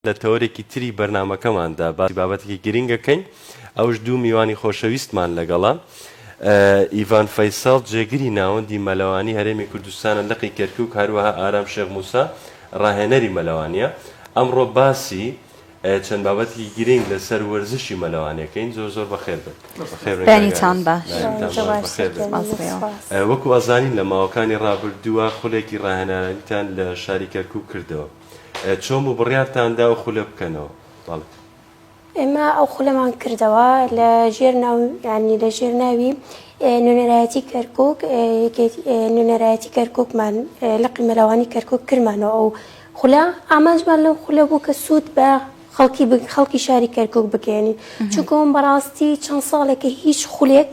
لە تەوەرێکی تری بەرنامەکەماندا باسی بابەتێکی گرنگەکەین ئەوش دوو میوانی خۆشەویستمان لەگەڵا ئیڤان فەیساڵ جێگیری ناوەندی مەلەوانی هەرێمی کوردستانە لقی کەرکووک هەروەها ئارام شێخ موسا ڕاهێنەری مەلەوانیە ئەمڕۆ باسی چەند بابەتی گرنگ لەسەر وەرزشی مەلەوانیەکەین زۆر بەخێر بێت بەنیتان باش وەکو ئەزانین لە ماوەکانی ڕابردووە خولێکی ڕاهێنانیتان لە شاری کەرکووک کردەوە چۆن و بڕیارتاندا و خولە بکەنەوە ئێمە ئەو خولەمان کردەوە لە ژێر ینی لە ژێر ناوی نوێنەرایەتی کەرکووک نوێنەرایەتی کەرکووکمان لقی مەلەوانی کەرکووک کردمانەوە ئەو خولە ئامانجمان لەو خولە بوو کە سوود بە خەڵکی شاری کەرکووک بگەێنین چونکە ئەوم بەڕاستی چەند ساڵێکە هیچ خولێک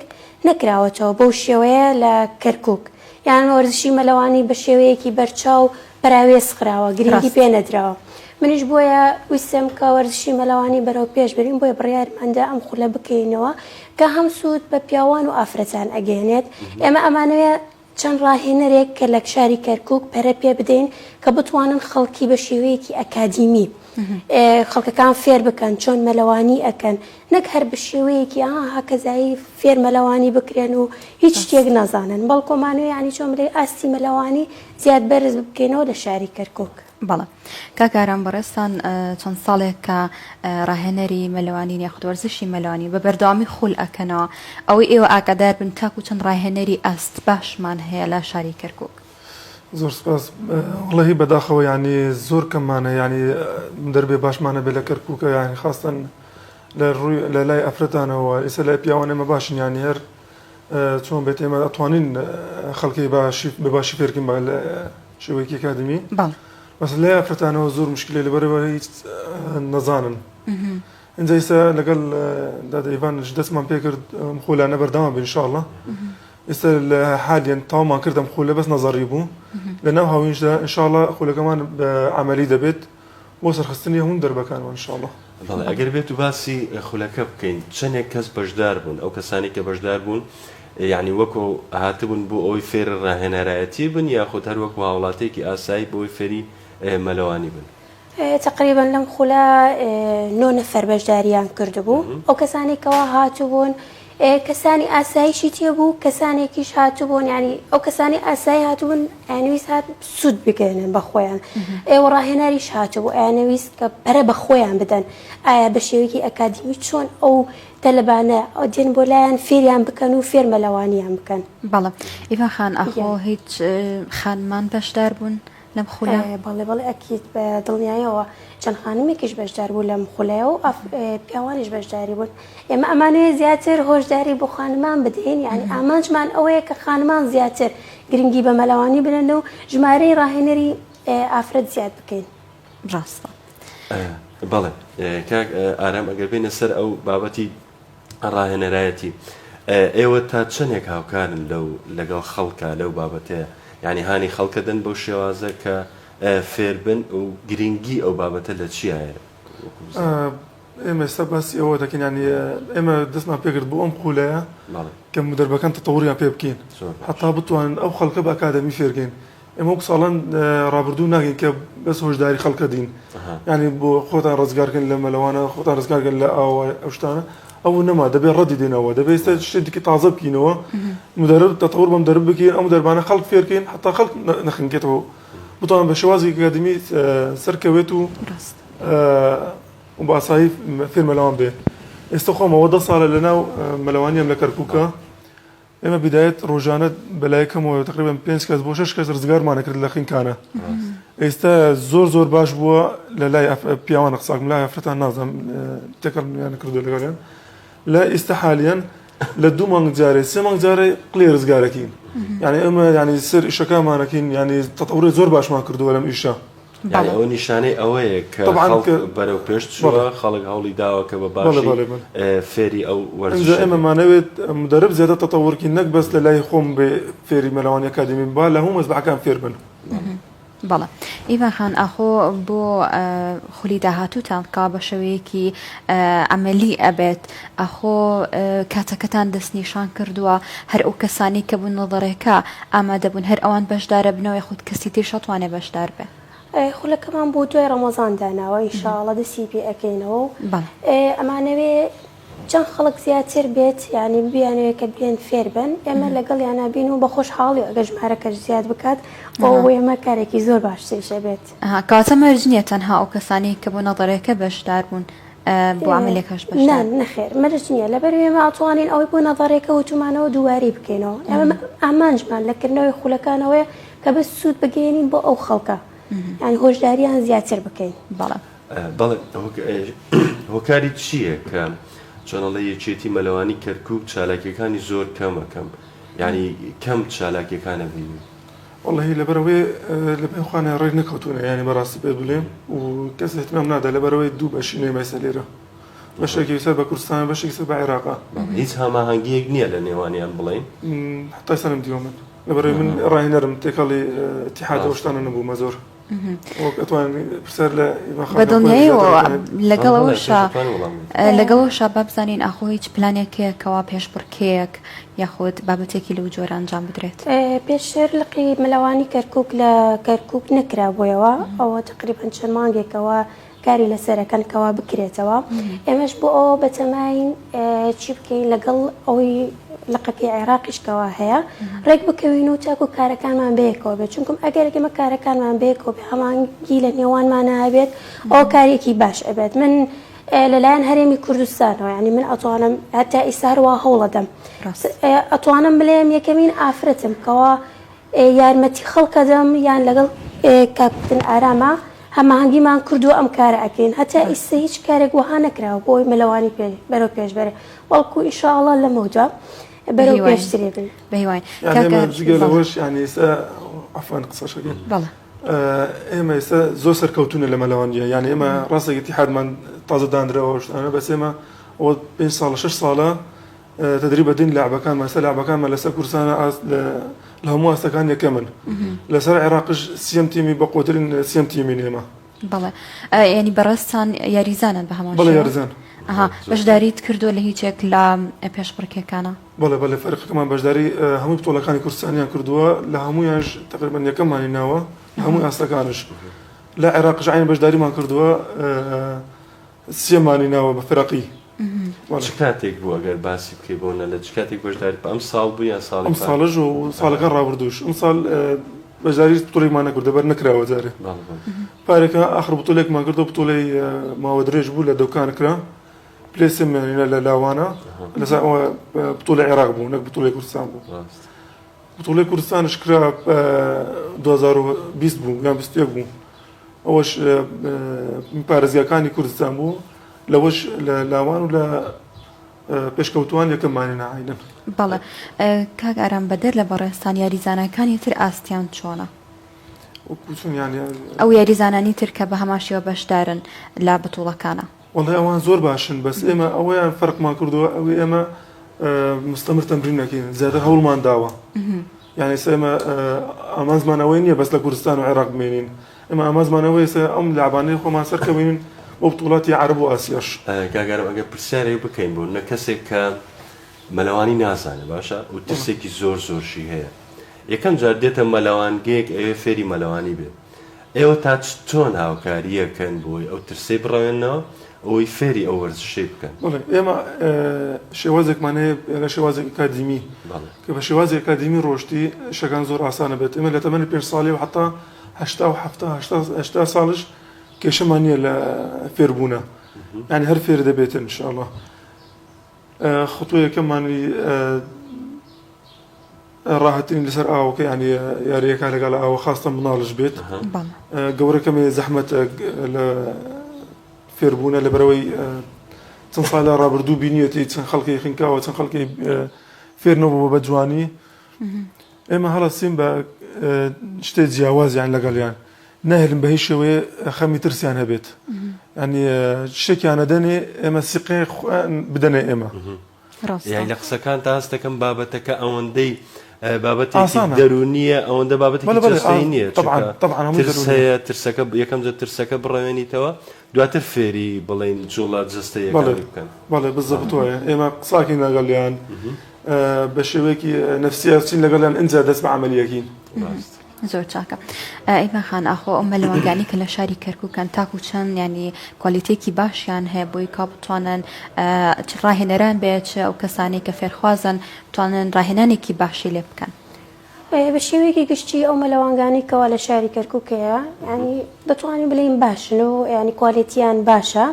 نەکراوەتەوە بەو شێوەیە لە کەرکووک یان وەرزشی مەلەوانی بە شێوەیەکی بەرچاو پراوێز خراوە گرنگی پێ نەدراوە منیش بۆیە ویستم کە وەرزشی مەلەوانی بەرەو پێش برین بۆیە بڕیارماندا ئەم خولە بکەینەوە کە هەم سوود بە پیاوان و ئافرەتان ئەگەێنێت ئێمە ئەمانەوێت چەند ڕاهێنەرێک کە لە شاری کەرکووک پەرە پێ بدەین کە بتوانن خەڵکی بە شێوەیەکی ئەکادیمی خەڵکەکان فێر بکەن چۆن مەلەوانی ئەکەن نەک هەر بە شێوەیەکی هاکەزایی فێر مەلەوانی بکرێن و هیچ شتێک نەزانن بەڵکۆمانوێ ینی چۆن بڵێ ئاستی مەلەوانی زیاد بەرز بکەینەوە لە شاری کەرکووک. بەڵێ کاکاران بەڕێستان چەند ساڵێک کە ڕاهێنەری مەلەوانی یاخود وەرزشی مەلەوانی بە بەردەوامی خول ئەکەنەوە ئەوەی ئێوە ئاگادار بن تاکو چەند ڕاهێنەری ئەست باشمان هەیە لە شاری کەرکووک. زۆر سپاس وڵی بەداخەوە ینی زۆر کەمانە ینی دەربێ باشمانە بێ لە کەرکووکە ینی خاستن لە لای ئەفرەتانەوە ئێستا لای پیاوان ئێمە باشن ینی هەر چۆن بێت ئێمە ئەتوانین خەڵکی بە باشی فێرکن بە لە شێوەیەکی ئەکادمی بەس لای ئەفرەتانەوە زۆر مشکلێ لەبەرەوە هیچ نەزانن اینجا ئێستا لەگەڵ دادەیڤانش دەستمان پێ کرد خۆلانە بەردەوام بێ ئینشاءڵڵا ئێستا لە حالیان تاوامان کردم خولە بەس نەزەڕی بوو لە ناو هاوینشدا ئینشاءڵڵا خولەکەمان بە عەمەلی دەبێت بۆ سەرخستنی هەموو دەربەکانەوە ئینشاءڵڵا. ئەگەر بێت و باسی خولەکە بکەین چەندێک کەس بەشدار بوون ئەو کەسانی کە بەشدار بوون یعنی وەکو هاتبوون بۆ ئەوی فێر ڕاهێنەرایەتی بن یاخود هەر وەکو هاوڵاتێکی ئاسایی بۆی فێری مەلەوانی بن. تقریبا لەم خولە 9 نەفەر بەشداریان کردبوو ئەو کەسانێکەوە هاتوبوون کەسانی ئاساییشی تێبوو کەسانێکیش هاتوبوون ینی ئەو کەسانی ئاسایی هاتوبوون ئەنویست هات سوود بگەێنن بە خۆیان ئێوە ڕاهێناریش هاتوبوو ئەنەویست کە پەرە بە خۆیان بدەن ئایا بە شێوەیەکی ئەکادمی چۆن ئەو تەلەبانە دێن بۆ لایەن فێریان بکەن و فێر مەلەوانیان بکەن. بەڵێ ئیڤان خان ئەخۆ هیچ خانمان بەشدار بوون لەم خولە؟ بەڵێ ئەکیت بە دڵنیایەوە چەند خانمێکیش بەشدار بوو لەم خولەیە و پیاوانیش بەشداری بوون ئێمە ئەمانەیە زیاتر هۆشداری بۆ خانمان بدەین یعنی ئامانجمان ئەوەیە کە خانمان زیاتر گرنگی بە مەلەوانی بنن و ژمارەی ڕاهێنەری ئافرەت زیاد بکەین. ڕاستە بەڵێ کاک ئارام ئەگەر بێنە سەر ئەو بابەتی ڕاهێنەرایەتی ئێوە تا چەندێک هاوکارن لەگەڵ خەڵکە لەو بابەتەیە یعنی هانی خەڵکە دەن بەو شێوازە کە فێر بن و گرنگی ئەو بابەتە لە چیایە؟ ئێمە ئێستا باسی ئەوە دەکەین ینی ئێمە دەستمان پێکرد بۆ ئەم خولەیە کە دەربەکان تەتەوریان پێ بکەین حتا بتوانن ئەو خەڵکە بە ئەکادەمی فێرگەین ئێمە وەک ساڵان ڕابردوو ناگەین کە بەس هۆشداری خەڵکە دین ینی بۆ خۆتان ڕزگارکەن لە مەلەوانە خۆتان ڕزگارکەن لە ئەو شتانە ئەو نەما دەبێت ڕەدی دێنەوە دەبێت ئێستا شتێکی تازە بکەینەوە مدەرب تەتەور بەم دەرب بکەین ئەم دەربانە خەڵک فێرکەین حتا خەڵک نەخنکێتەوە بتوانن بە شێوازی ئەکادمی سەرکەوێت و بە ئاسایی فێر مەلەوان بێ. ئێستا خۆمەوە 10 ساڵە لەناو مەلەوانیم لە کەرکووکە ئێمە بدایەت ڕۆژانە بەلایەکەمەوە تقریبا 5 کەس بۆ 6 کەس ڕزگارمانە کرد لە خینکانە ئێستا زۆر باش بووە لە لای پیاوانە قساکم لای ئەفرەتان نازانم تێکەڵمیانە کردو لەگەڵیان لە ئێستا حالیان لە 2 مانگ جارێ 3 مانگ جارێ قلێ ڕزگارەکەین یعنی ئەمە ینی سەر ئیشەکانمانەکەین ینی تەتەوری زۆر باشمان کردووە لەم ئیشە. یعنی ئەو نیشانەی ئەوەیە کە بەرەو پێش چووە خەڵک هەوڵی داوە کە بە باشی فێری ئەو وەرزش ئێمەمانەوێت مدەرب زیاتر تەتەورکی نەک بەس لە لای خۆم بێ فێری مەلەوانی ئەکادمی با لە هەموو مەزبەعەکان فێر بن. بەڵێ ئیڤان خان ئەخۆ بۆ خولی داهاتووتان کا بە شێوەیەکی ئەمەلی ئەبێت ئەخۆ کاتەکەتان دەستنیشان کردووە هەر ئەو کەسانی کە بوون نەڵەڕێکە ئامادەبوون هەر ئەوان بەشدارە بنەوەی خودت کەسی تێ شەتوانێ بەشدار بێ؟ خولەکەمان بۆ دوای ڕەمەزان داناوە ئینشاءڵڵا دەستی پێ ئەەکەینەوە ئەمانەوێ چەند خەڵک زیاتر بێت ینی بیانەوێت کە بێن فێر بن ئێمە لەگەڵ یانابین و بە خۆشحاڵی ئەگە ژمارەکەش زیاد بکات بۆ ئێمە کارێکی زۆر باشترشە بێت کاتە مەرجنیە تەنها ئەو کەسانی کە بۆ نەڵەرێکە بەشدار بوون بۆ عملێکەش بەشدار نەخێر مەرج نییە لەبەر ئێمە ئەتوانین ئەوەی بۆ نەڵەرێکە وتومانەوە دوواری بکەینەوە ئێمە ئامانجمان لەکردنەوەی خولەکانەوەی کە بە سوود بگەێنین بۆ ئەو خەڵکە ینی هۆشداریان زیاتر بکەین بەڵێ هۆکاری چییە کە چۆنەڵە یەکێتی مەلەوانی کەرکووک چالاکیەکانی زۆر کەمەکەم ینی کەم چالاکیەکانە بینی والله لەبەرەوەی لە پێخوانە ڕێک نەکەوتونە ینی بەڕاستی پێ بڵێم و کەس هێتمام نادا لەبەرەوەی دوو بەشینەی مەسە لێرە بەشێکی سەر بە کوردستان بەشێکی سەر بە عێراقا هیچ هەماهەنگیەک نییە لە نێوانیان بڵێن حتى سەرم دیوە من لەبەرەوەی من ڕاهێنەرم تێکەڵی اتحاد ئەو شتانە نەبوومە زۆر لەگەڵەوەشا با بزانین ئاخۆ هیچ پلانێکەکەوا پێشبڕکەیەک یاخود بابەتێکی لەو جۆرە ئەنجام بدرێت پێشتر لقی مەلەوانی کەرکووک لە کەرکووک نەکرابوویەوە ئەوە تقریبان چەند مانگێکەوە کاری لەسەرەکەنکەوا بکرێتەوە ئێمەش بۆ ئەوە بەتەماین چی بکەین لەگەڵ ئەوەی لقەکەی عێراقیشکەوە هەیە ڕێک بکەوین و تاکو کارەکانمان بەیەکەوە بێت چونکم ئەگەر ئێمە کارەکانمان بەیەکەوە بێ هەمانگی لە نێوانمانە هەبێت ئەو کارێکی باش ئەبێت من لەلایەن هەرێمی کوردستانەوە ینی من ئەتوانم هەتا ئیستا هەروە هەوڵەدەم ئەتوانم بڵێم یەکەمین ئافرەتم کەوا یارمەتی خەڵکەدەم یان لەگەڵ کاپتن ئارامە هەماهەنگیمان کردووە ئەم کارە ئەکەین هەتا ئیستا هیچ کارێک وەها نەکراوە بۆی مەلەوانی بەرەو پێشبەرێ وەڵکو ئینشاءڵڵا لەمەودا بەرەو پێشترێ بن بەهیوان لەوەش ینی ئێستا عەفوان قسەشەکەین ئێمە ئێستا زۆر سەرکەوتونە لە مەلەوانیە یعنی ئێمە ڕاستێکی اتحادمان تازە دانرەوە شتانە بەس ئێمە ئەوە 5 ساڵە 6 ساڵە تدریب بدين لاعبكان ما لاعبكان ما لسه كورسانا لهم مؤسسكان يكمل لسه عراقش سيم تيمي بقوترين سيم تيمي نيما بله يعني برستان ياريزانا بهمان بله ياريزان باش داريت كردو اللي هيك لا بيش بركه كان بله فرق كمان باش داري هم بطوله كان كورسانيان كردوا لهم ياج تقريبا يكمل ناوا هم استكانش لا عراقش عين باش داري ما كردوا سيماني ناوا بفرقي چکاتێک بوو ئەگەر باسی بکەی بۆنە لە چکاتێک بەشداری ئەم ساڵ بوو یان ساڵی ئەم ساڵژ و ساڵەکان ڕابردوش ئەم ساڵ بەشداری بتوڵێکمان نەکرد دەبەر نەکراوە جارێ پارێکە ئاخر بتوڵێکمان کردو بتوڵەی ماوە درێژ بوو لە دەوکانکرا پلێسمێنە لە لاوانە لەسا بتوڵی عێراق بوو نەک بتوڵی کوردستان بوو بتوڵی کوردستانش کرا 2020 بوو یان 21 بوو ئەوەش پارێزگاکانی کوردستان بوو لەوەش لە لاوان و لە پێشکەوتوان یەکەمانی ناهێنن. بەڵێ کاک ئارام بەدەر لە بەڕێستان یاریزانەکانی تر ئاستیان چۆنە؟ ئەو یاریزانانی تر کە بە هەماشیەوە بەشدارن لە بەتوڵەکانە. وەڵای ئەوان زۆر باشن بەس ئێمە ئەوەیان فەرقمان کردووە ئەوەی ئێمە مستەمر تەمرین نەکەین زیاتر هەوڵمان داوە. یعنی ئێمە ئامانجمانەوەی نییە بەس لە کوردستان و عێراق بمێنین. ئێمە ئامانجمانەوەی ئەم لەعبانەی خۆمان سەرکەوێنین وبطولات عرب وآسياش. كاغارم أجا برسالة بكين بون نكسك ملواني نازانه باشا وترسكي زور شي هي. يكن جرديتا ملوان جيك أي فيري ملواني بي. أيو تاتشتون هاو كاريه كان بوي أو ترسي براينا أو يفيري أورز شيب كان. والله إما شوازك معناه أنا شوازك أكاديمي. كيف شوازك أكاديمي روشتي شكان زور عسانة بيت. إما لتمني بيرسالي وحتى هشتا صالش كشمانية لفيربونا يعني هر فير دبيت إن شاء الله خطوة كمان راحتين لسر يعني يا ريك على قال خاصة منالج بيت جورة كمان زحمة لفيربونا لبروي تنصال رابردو بنيتي تنخلقي خنكاوة تنخلقي فيرنو بجواني إما هلا سيمبا شتي جواز يعني لقال يعني نهل بهيش شوية خمي ترسيان هبيت يعني شكي أنا دني إما سقي بدنا إما يعني لقسكان تاستكم بابتك أوندي بابتك درونية أوندا بابتك ترسينية طبعا هم درونية ترسك يكم جت ترسك برياني توا دوات الفيري بلين جولات جستي كان بله بالضبط ويا إما ساكن قاليان بشويكي نفسية سين قاليان إنزا دسمع عملية كين زۆر چاکە ئیمان خان ئاخۆ ئەو مەلەوانگانی کە لە شاری کەرکووکان تاکو چەند ینی کوالیتێکی باشیان هەیە بۆی کا بتوانن ڕاهێنەران بێت ئەو کەسانی کە فێرخوازن بتوانن ڕاهێنانێکی باشی لێ بکەن بە شێوەیەکی گشتی ئەو مەلەوانگانی کەوا لە شاری کەرکووکەیە ینی دەتوانین بڵین باشن و ینی کوالیتیان باشە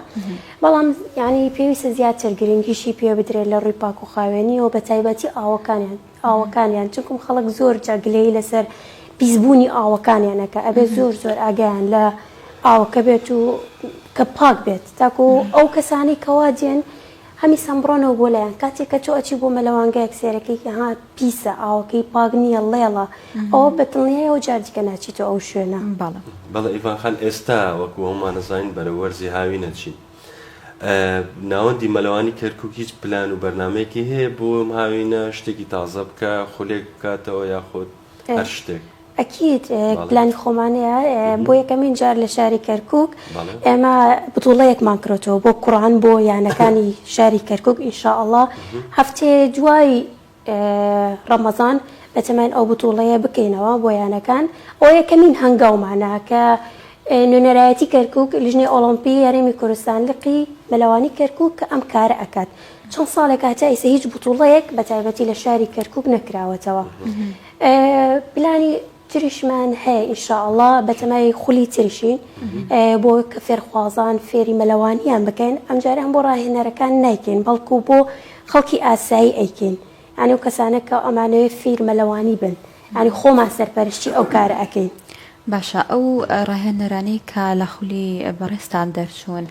بەڵام ینی پێویستە زیاتر گرنگیشی پێ بدرێت لە ڕووی پاک و خاوێنی و بە تایبەتی ئاوەکانیان چونکم خەڵک زۆر جاگلەی لەسەر بیزبوونی ئاوەکانیانەکە ئەبێ زۆر ئاگیان لە ئاوەکە بێت و کە پاک بێت تاکو ئەو کەسانی کەوا دێن هەمی سمبڕۆنەوە بۆ لایەن کاتێک کە تۆ ئەچی بۆ مەلەوانگایەک سێرەکەی ها پیسە ئاوەکەی پاک نییە لێڵە ئەوە بەتڵنیایەوە جاردیکە ناچیتەوە ئەو شوێنە بەڵێ ئیڤان خان ئێستا وەکو هەمومان نەزانین بەرە وەرزی هاوی نەچین ناوەندی مەلەوانی کەرکووک هیچ پلان و بەرنامەیەکی هەیە بۆ ئەم هاوینە شتێکی تازە بکە خولێک بکاتەوە یاخۆت هەر شتێک ئەکید پلانی خۆمانەیە بۆ یەکەمین جار لە شاری کەرکووک ئێمە بتوڵەیەکمان کردەوە بۆ کوڕان بۆ یانەکانی شاری کەرکووک ئینشاءالله هەفتێ دوای ڕەمەزان بەتەمەن ئەو بتوڵەیە بکەینەوە بۆ یانەکان ئەو یەکەمین هەنگاومانە کە نوێنەرایەتی کەرکووک لیژنەی ئۆڵۆمپی یاریمی کوردستان لقی مەلەوانی کەرکووک کە ئەم کارە ئەکات چەند ساڵێک هاتە ئێستا هیچ بتوڵەیەک بە تایبەتی لە شاری کەرکووک نەکراوەتەوە پلانی تریشمان هەیە ئینشاءالله بەتەمای خولی تریشین بۆ کە فێرخوازان فێری مەلەوانیان بکەین ئەمجارە هەم بۆ ڕاهێنەرەکان نایکەین بەڵکو بۆ خەڵکی ئاسایی ئەیکەین ینی و کەسانە کە ئەمانەوێ فێر مەلەوانی بن ینی خۆمان سەرپەرشتی ئەو کارە ئەکەین باشە ئەو ڕاهێنەرانەی کە لە خولی بەڕێستان دەرچوون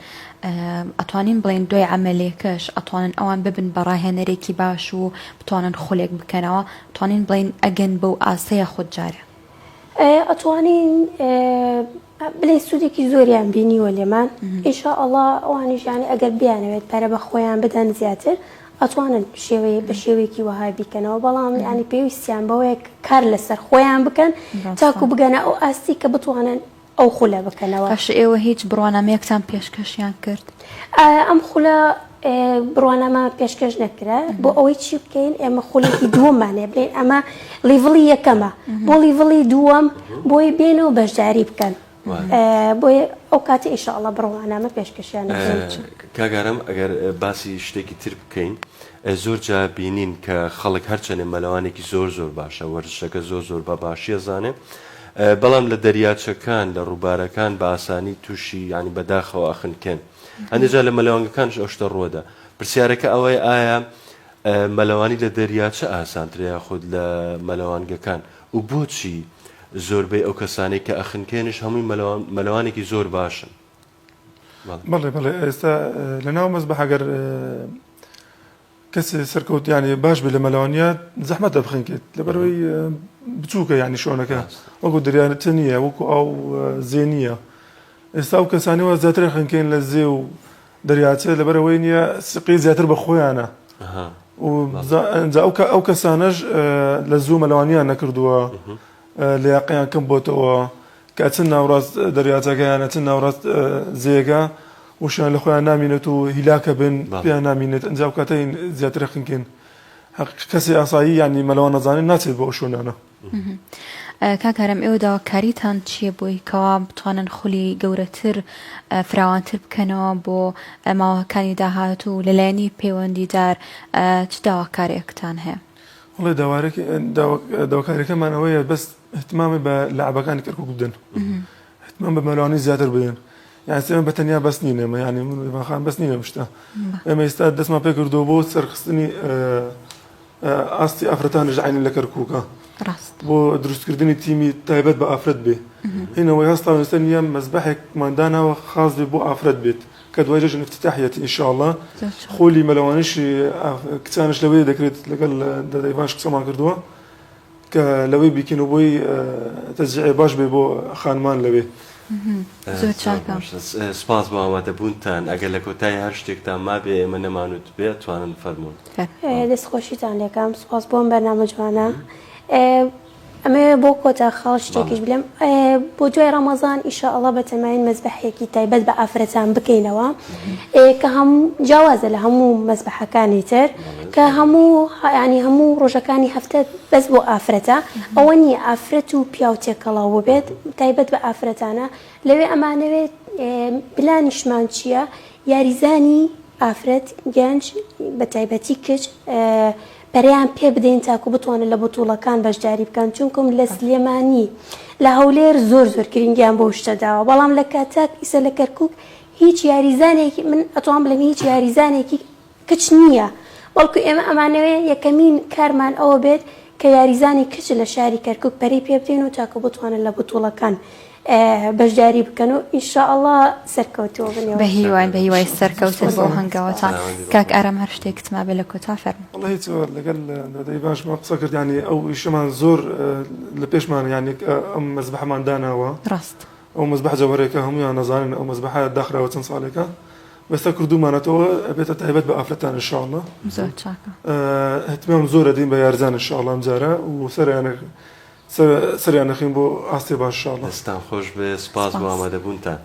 ئەتوانین بڵین دوای عملێکەش ئەتوانن ئەوان ببن بە ڕاهێنەرێکی باش و بتوانن خولێک بکەنەوە توانین بڵین ئەگەن بەو ئاسەیە خۆت جارە ئەتوانین بڵێ سوودێکی زۆریان بینیوە لێمان ئینشاءالله ئەوانیش یانی ئەگەر بیانەوێت پەرە بە خۆیان بدەن زیاتر ئەتوانن بە شێوەیەکی وەهای بیکەنەوە بەڵام ینی پێویستیان بەوەیە کار لەسەر خۆیان بکەن تاکو بگەنە ئەو ئاستی کە بتوانن ئەو خولە بکەنەوە باش ئێوە هیچ بڕوانامەیەکتان پێشکەشیان کرد ئەم خولە بڕوانەمە پێشکەش نەکرا بۆ ئەوەی چی بکەین ئێمە خولێکی دووەمانێ بڵێن ئەمە لیڤڵی یەکەمە بۆ لیڤڵی دووەم بۆی بێنەوە بەشداری بکەن بۆی ئەو کاتە ئینشاءالله بڕوانامە پێشکەشیان کاگارم ئەگەر باسی شتێکی تر بکەین زۆر جا بینین کە خەڵک هەرچەنێ مەلەوانێکی زۆر باشە وەرزشەکە زۆر بە باشیە زانێ بەڵام لە دەریاچەکان لە ڕووبارەکان بە ئاسانی تووشی ینی بەداخەوە ئەخنکەن هەندێجا لە مەلەوانگەکانش ئەو شتە ڕۆدا پرسیارەکە ئەوەی ئایا مەلەوانی لە دەریاچە ئاسانترەیە خود لە مەلەوانگەکان و بۆچی زۆربەی ئەو کەسانی کە ئەخنکێنش هەمووی مەلەوانێکی زۆر باشن بەڵێ ئێستا لەناو مەزبەح ئەگەر کەسێ سەرکەوت ینی باش بێ لە مەلەوانیات زەحمەتە بخنکێت لەبەرەوەی بچووکە ینی شۆنەکە وەکو دەریاچە نییە وەکو ئەو زێنیە ئێستا ئەو کەسانیەوە زیاتر خنکێن لە زێ و دەریاچە لەبەرەوەی نییە سقی زیاتر بە خۆیانە ئەو کەسانەش لە زوو مەلەوانیان نەکردووە لیاقیان کەم بۆتەوە کە چەند ناوڕاست دەریاچەکەیانە چەند ناوڕاست زێگە وشیان لە خۆیان نامینێت و هیلاکە بن پێیان نامینێت ئەنجاو کاتەین زیاتر خنکێن کەسی ئاسایی ینی مەلەوان نەزانێت ناچێت بۆ ئەو شوێنانە کاکارم ئێوەدا کاریتان چییە بۆی کەوا بتوانن خولی گەورەتر فراوانتر بکەنەوە بۆ ماوەکانی داهات و لەلایەنی پەیوەندیدار چ داواکاریەکتان هەیە؟ وڵێ داواکاریەکەمان ئەوەیە بەس احتمامی بە لەعبەکانی کەرکووک بدەن احتمام بە مەلەوانی زیاتر بدەن یان ئێمە بەتەنیا بەس نینە ئێمە ینی خان بەس نینە شتە ئێمە ئێستا دەستمان پێ کردووە بۆ سەرخستنی ئاستی ئافرەتانش عینی لە کەرکووکە بۆ دروستکردنی تیمی تایبەت بە ئافرەت بێ هینەوەی هەستا وێستا نیە مەزبەحێکماندانەوە خاص بێ بۆ ئافرەت بێت کە دوای جەژن افتتاحیەتی ئینشاءالله خۆلی مەلەوانیشی کچانش لەوەی دەکرێت لەگەڵ دەدەیڤانش قسەمان کردووە کە لەوەی بیکەن و بۆی تەشجیع باش بێ بۆ خانمان لەوێ زۆر چاکە سپاس بۆ ئامادەبوونتان ئەگەر لە کۆتایی هەر شتێکتان ما بێ ئێمە نەمانوت بێ توانن فەرموون دەستخۆشیتان لێکم سپاس بۆم بەرنامە جوانە ئەمە بۆ کۆتا خاڵ شتێکیش بڵێم بۆ دوای ڕەمەزان ئیشاءالله بەتەمایین مەزبەحێکی تایبەت بە ئافرەتان بکەینەوە کە هەموو جیاوازە لە هەموو مەزبەحەکانی تر کە هەموو ڕۆژەکانی هەفتە بەس بۆ ئافرەتە ئەوە نیە ئافرەت و پیا و تێکەڵاو بێت تایبەت بە ئافرەتانە لەوێ ئەمانەوێت پلانیشمان چییە یاریزانی ئافرەت گەنج بە تایبەتی کچ بەریان پێ بدەین تاکو بتوانن لە بەتوڵەکان بەشداری بکەن چونکم لە سلێمانی لە هەولێر زۆر گرنگیان بۆ شتەداوە بەڵام لە کاتاک ئیسە لە کەرکووک هیچ یاریزانێکی من ئەتوان بڵێم هیچ یاریزانێکی کچ نییە بەڵکو ئێمە ئەمانەوێ یەکەمین کارمان ئەوە بێت کە یاریزانی کچ لە شاری کەرکووک پەری پێ بدەین و تاکو بتوانن لە بەتوڵەکان بەشداری بکەن و ئینشاءالله سەرکەوتەوە بنێەوە بە هیوای سەرکەوتن بۆ هەنگاوەتان کاک ئارام هەر شتێکتما بێ لە کۆتا فەرموو والله هیچ لەگەڵ دەدەی باش ما قسە کرد ینی ئەو ئیشەمان زۆر لە پێشمان ینی ئەم مەزبەحمان داناوە ڕاست ئەو مەزبەح جەوهرێکە هەمویان نەزانن ئەو مەزبەحە داخراوە چەند ساڵێکە بەستا کردومانەتەوە بێتە تایبەت بە ئافرەتان انشاءالله زۆر چاکە احتمام زۆرە دین بە یارزان انشاءالله ئەم جارە و سەریان نەخین بۆ ئاستی باش انشاءالله دەستان خۆش بێ سپاس بۆ ئامادەبوونتان